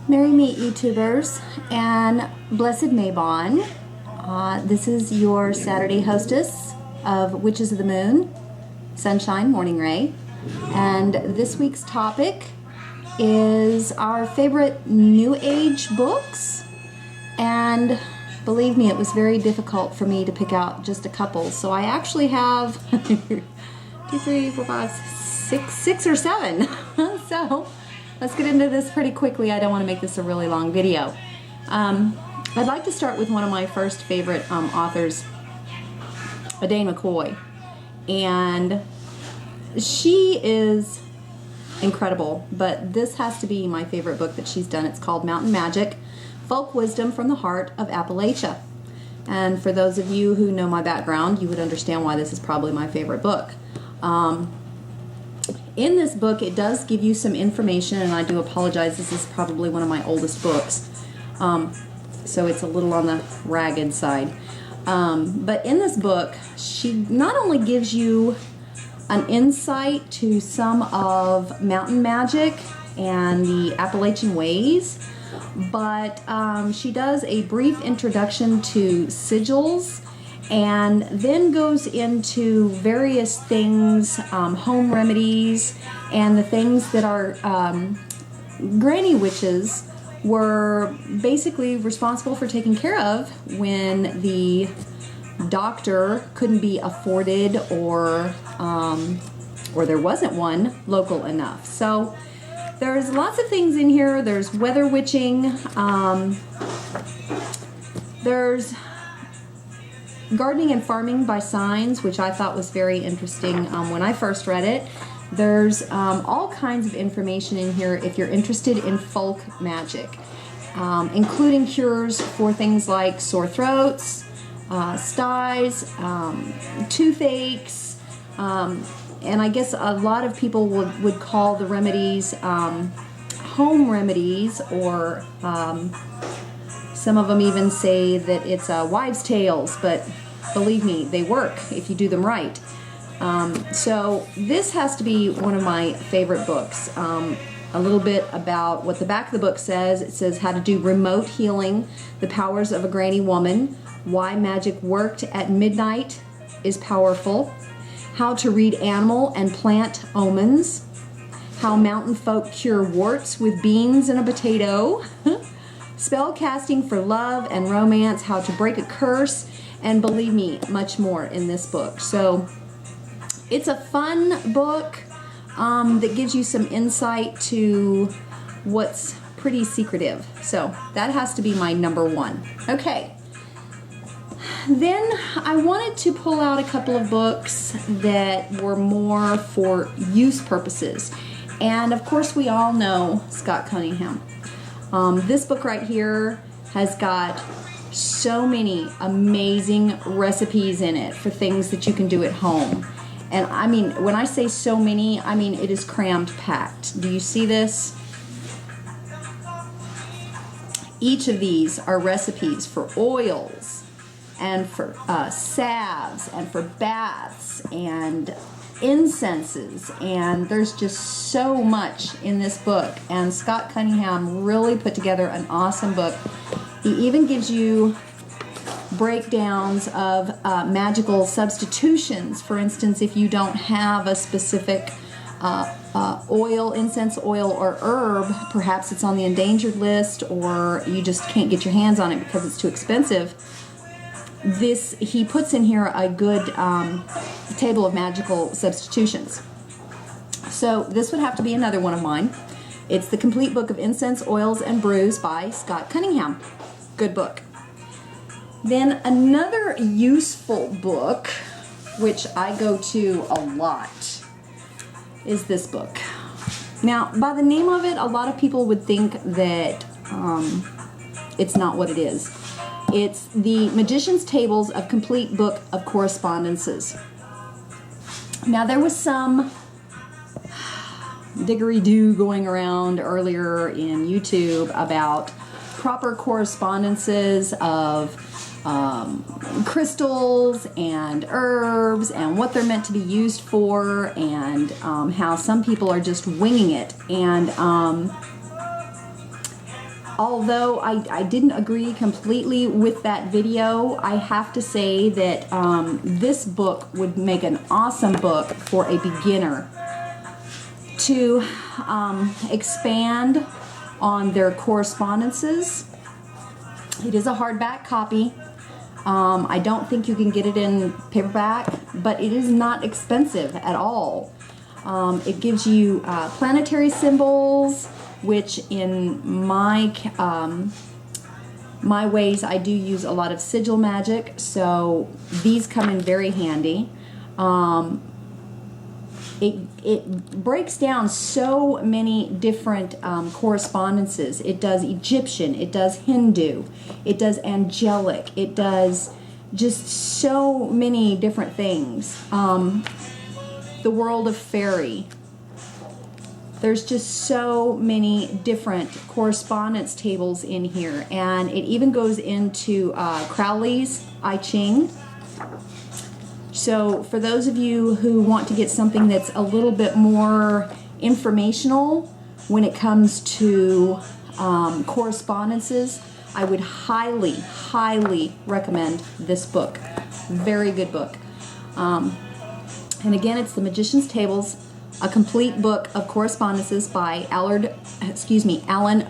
Merry meet YouTubers and blessed Mabon. This is your Saturday hostess of Witches of the Moon, Sunshine Morning Ray. And this week's topic is our favorite New Age books. And believe me, it was very difficult for me to pick out just a couple. So I actually have 2, 3, 4, 5, 6 or 7. So let's get into this pretty quickly. I don't want to make this a really long video. I'd like to start with one of my first favorite authors, Dane McCoy. And she is incredible, but this has to be my favorite book that she's done. It's called Mountain Magic, Folk Wisdom from the Heart of Appalachia. And for those of you who know my background, you would understand why this is probably my favorite book. In this book, it does give you some information, and I do apologize, this is probably one of my oldest books, so it's a little on the ragged side. But in this book, she not only gives you an insight to some of mountain magic and the Appalachian ways, but she does a brief introduction to sigils, and then goes into various things, home remedies, and the things that our granny witches were basically responsible for taking care of when the doctor couldn't be afforded, or there wasn't one local enough. So there's lots of things in here. There's weather witching, there's gardening and farming by signs, which I thought was very interesting when I first read it. There's all kinds of information in here if you're interested in folk magic, including cures for things like sore throats, styes, toothaches, and I guess a lot of people would call the remedies home remedies, or some of them even say that it's wives' tales, but believe me, they work if you do them right. So this has to be one of my favorite books. A little bit about what the back of the book says. It says how to do remote healing, the powers of a granny woman, why magic worked at midnight is powerful, how to read animal and plant omens, how mountain folk cure warts with beans and a potato, spell casting for love and romance, how to break a curse, and believe me, much more in this book. So it's a fun book that gives you some insight to what's pretty secretive. So that has to be my number one. Okay. Then I wanted to pull out a couple of books that were more for use purposes. And of course we all know Scott Cunningham. This book right here has got so many amazing recipes in it for things that you can do at home. And I mean, when I say so many, I mean it is crammed packed. Do you see this? Each of these are recipes for oils, and for salves, and for baths, and incenses, and there's just so much in this book. And Scott Cunningham really put together an awesome book. He even gives you breakdowns of magical substitutions. For instance, if you don't have a specific oil, incense oil, or herb, perhaps it's on the endangered list, or you just can't get your hands on it because it's too expensive, he puts in here a good table of magical substitutions. So this would have to be another one of mine. It's The Complete Book of Incense, Oils, and Brews by Scott Cunningham. Good book. Then another useful book, which I go to a lot, is this book. Now, by the name of it, a lot of people would think that it's not what it is. It's The Magician's Tables of Complete Book of Correspondences. Now, there was some diggery-doo going around earlier in YouTube about proper correspondences of crystals and herbs and what they're meant to be used for, and how some people are just winging it. And although I didn't agree completely with that video, I have to say that this book would make an awesome book for a beginner to expand on their correspondences. It is a hardback copy. I don't think you can get it in paperback, but it is not expensive at all. It gives you planetary symbols, which in my ways, I do use a lot of sigil magic, so these come in very handy. It breaks down so many different correspondences. It does Egyptian, it does Hindu, it does angelic, it does just so many different things. The world of fairy. There's just so many different correspondence tables in here, and it even goes into Crowley's I Ching. So for those of you who want to get something that's a little bit more informational when it comes to correspondences, I would highly, highly recommend this book. Very good book. And again, it's The Magician's Tables, a complete book of correspondences by Alan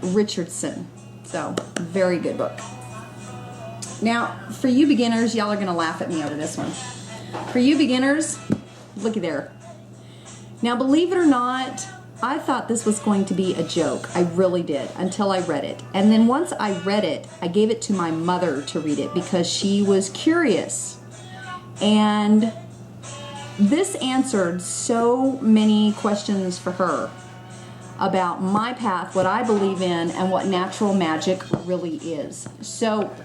Richardson. So, very good book. Now, for you beginners, y'all are going to laugh at me over this one. For you beginners, looky there. Now, believe it or not, I thought this was going to be a joke. I really did, until I read it. And then once I read it, I gave it to my mother to read it because she was curious. And this answered so many questions for her about my path, what I believe in, and what natural magic really is. So,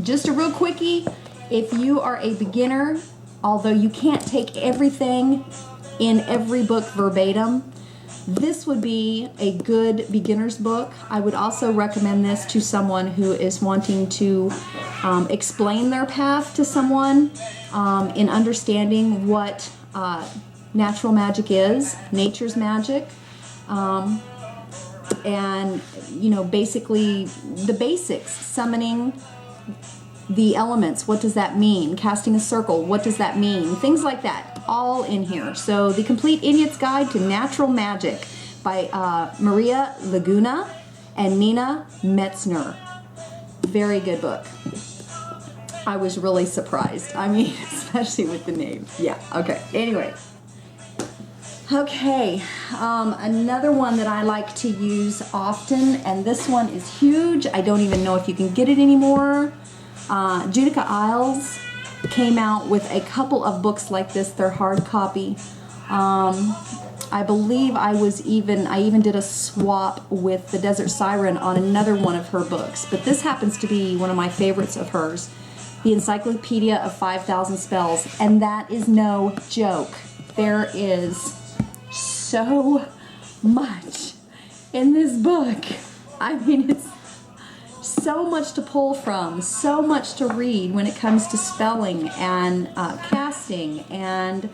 just a real quickie, if you are a beginner, although you can't take everything in every book verbatim, this would be a good beginner's book. I would also recommend this to someone who is wanting to explain their path to someone in understanding what natural magic is, nature's magic, and, you know, basically the basics, summoning the elements, what does that mean? Casting a circle, what does that mean? Things like that, all in here. So, The Complete Idiot's Guide to Natural Magic by Maria Laguna and Nina Metzner. Very good book. I was really surprised. I mean, especially with the name. Yeah, okay. Anyway. Okay, another one that I like to use often, and this one is huge. I don't even know if you can get it anymore. Judica Isles came out with a couple of books like this. They're hard copy. I believe I even did a swap with the Desert Siren on another one of her books. But this happens to be one of my favorites of hers, The Encyclopedia of 5,000 Spells. And that is no joke. There is so much in this book. I mean, it's so much to pull from, so much to read when it comes to spelling and casting. And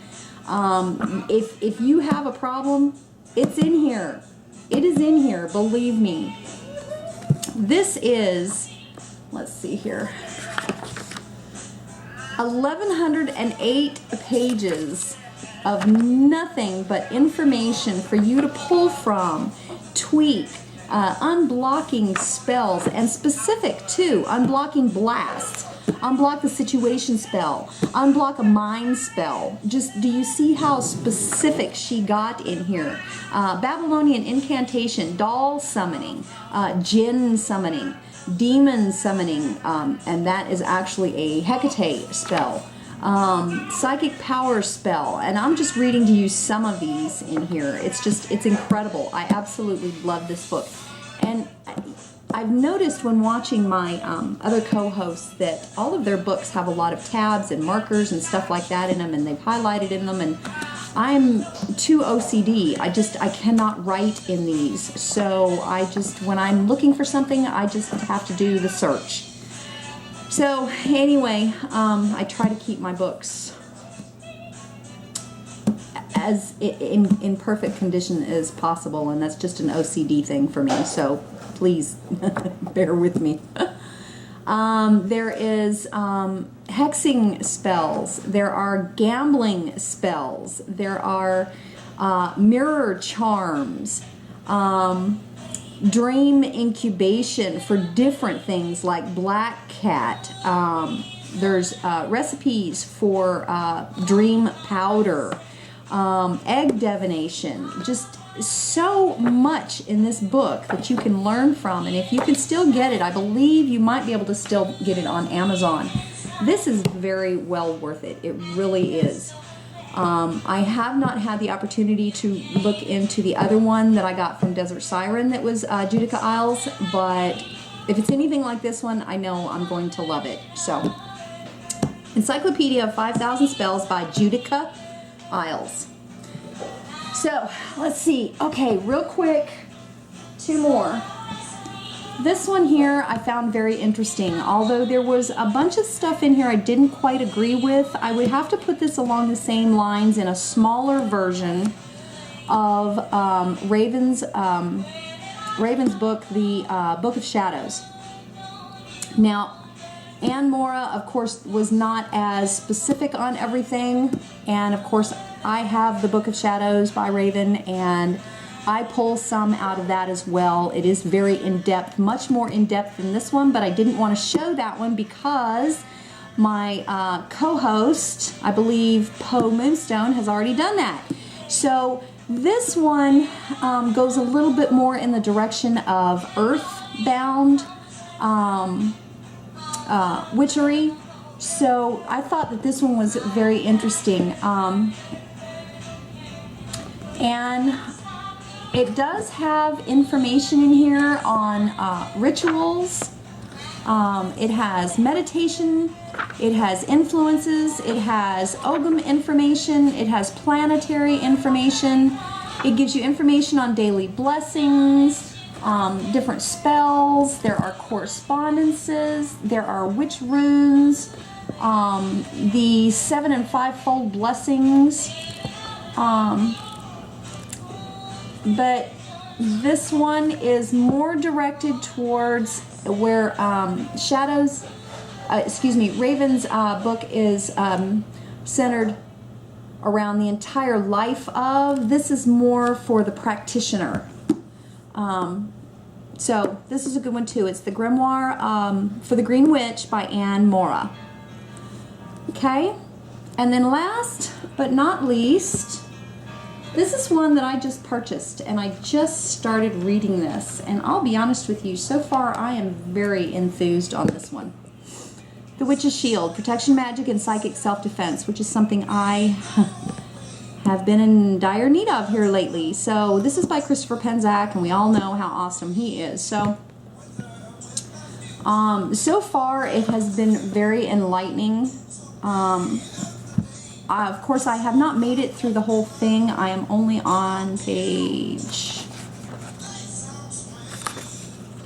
if you have a problem, it's in here. It is in here, believe me. This is, let's see here, 1,108 pages of nothing but information for you to pull from, tweak, unblocking spells, and specific too, unblocking blasts, unblock the situation spell, unblock a mind spell. Just, do you see how specific she got in here? Babylonian incantation, doll summoning, jinn summoning, demon summoning, and that is actually a Hecate spell. Psychic power spell, and I'm just reading to you some of these in here. It's incredible. I absolutely love this book. And I've noticed when watching my other co-hosts that all of their books have a lot of tabs and markers and stuff like that in them, and they've highlighted in them, and I'm too OCD. I cannot write in these. So when I'm looking for something, I just have to do the search. So anyway, I try to keep my books as in perfect condition as possible, and that's just an OCD thing for me, so please bear with me. There is hexing spells, there are gambling spells, there are mirror charms, dream incubation for different things like black cat. There's recipes for dream powder, egg divination, just so much in this book that you can learn from. And if you can still get it, I believe you might be able to still get it on Amazon. This is very well worth it. It really is. I have not had the opportunity to look into the other one that I got from Desert Siren that was Judica Isles, but if it's anything like this one, I know I'm going to love it. So, Encyclopedia of 5,000 Spells by Judica Isles. So, let's see. Okay, real quick, two more. This one here I found very interesting. Although there was a bunch of stuff in here I didn't quite agree with, I would have to put this along the same lines in a smaller version of Raven's book, the Book of Shadows. Now, Anne Mora, of course, was not as specific on everything, and of course I have the Book of Shadows by Raven, and I pull some out of that as well. It is very in-depth, much more in-depth than this one, but I didn't want to show that one because my co-host, I believe Poe Moonstone, has already done that. So this one goes a little bit more in the direction of earthbound witchery. So I thought that this one was very interesting. And it does have information in here on rituals. It has meditation. It has influences. It has Ogham information. It has planetary information. It gives you information on daily blessings, different spells. There are correspondences. There are witch runes. The 7 and 5-fold blessings. But this one is more directed towards where Raven's book is centered around the entire life of. This is more for the practitioner. So this is a good one too. It's the Grimoire for the Green Witch by Anne Mora. Okay, and then last but not least, this is one that I just purchased, and I just started reading this, and I'll be honest with you, so far I am very enthused on this one. The Witch's Shield, Protection Magic and Psychic Self-Defense, which is something I have been in dire need of here lately. So this is by Christopher Penczak, and we all know how awesome he is. So far it has been very enlightening. Of course, I have not made it through the whole thing. I am only on page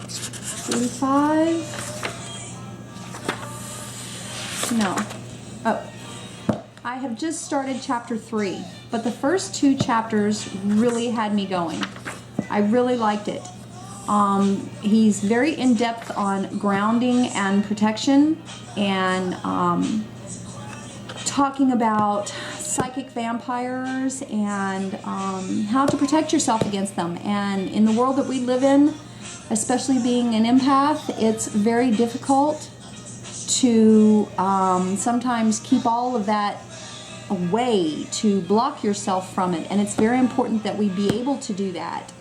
35. No. Oh. I have just started chapter 3, but the first 2 chapters really had me going. I really liked it. He's very in-depth on grounding and protection, and talking about psychic vampires and how to protect yourself against them. And in the world that we live in, especially being an empath, it's very difficult to sometimes keep all of that away, to block yourself from it. And it's very important that we be able to do that.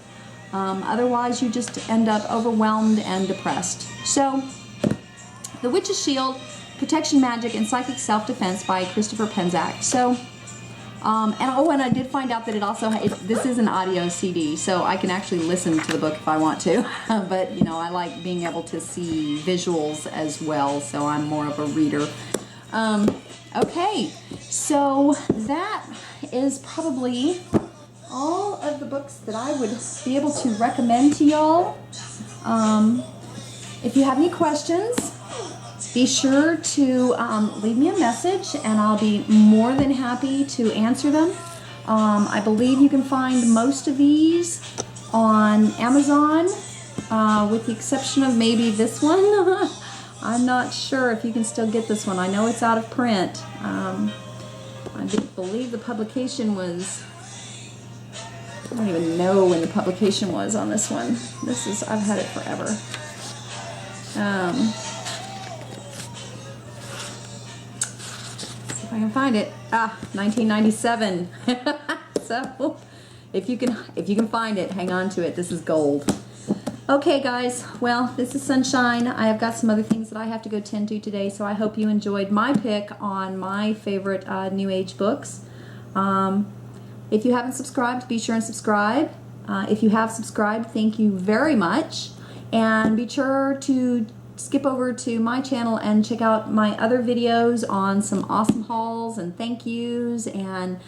Otherwise, you just end up overwhelmed and depressed. So, The Witch's Shield, Protection Magic and Psychic Self-Defense by Christopher Penczak. So, and I did find out that it also, this is an audio CD, so I can actually listen to the book if I want to. But, you know, I like being able to see visuals as well, so I'm more of a reader. Okay, so that is probably all of the books that I would be able to recommend to y'all. If you have any questions, be sure to leave me a message, and I'll be more than happy to answer them. I believe you can find most of these on Amazon, with the exception of maybe this one. I'm not sure if you can still get this one. I know it's out of print. I believe the publication was, I don't even know when the publication was on this one. I've had it forever. See if I can find it. 1997. So if you can find it, hang on to it. This is gold. Okay, guys. Well, this is Sunshine. I have got some other things that I have to go tend to today, so I hope you enjoyed my pick on my favorite New Age books. If you haven't subscribed, be sure and subscribe. If you have subscribed, thank you very much. And be sure to skip over to my channel and check out my other videos on some awesome hauls and thank yous and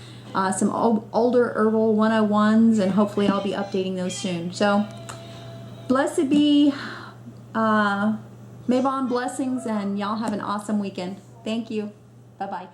some older herbal 101s, and hopefully I'll be updating those soon. So, blessed be Mabon blessings, and y'all have an awesome weekend. Thank you. Bye-bye.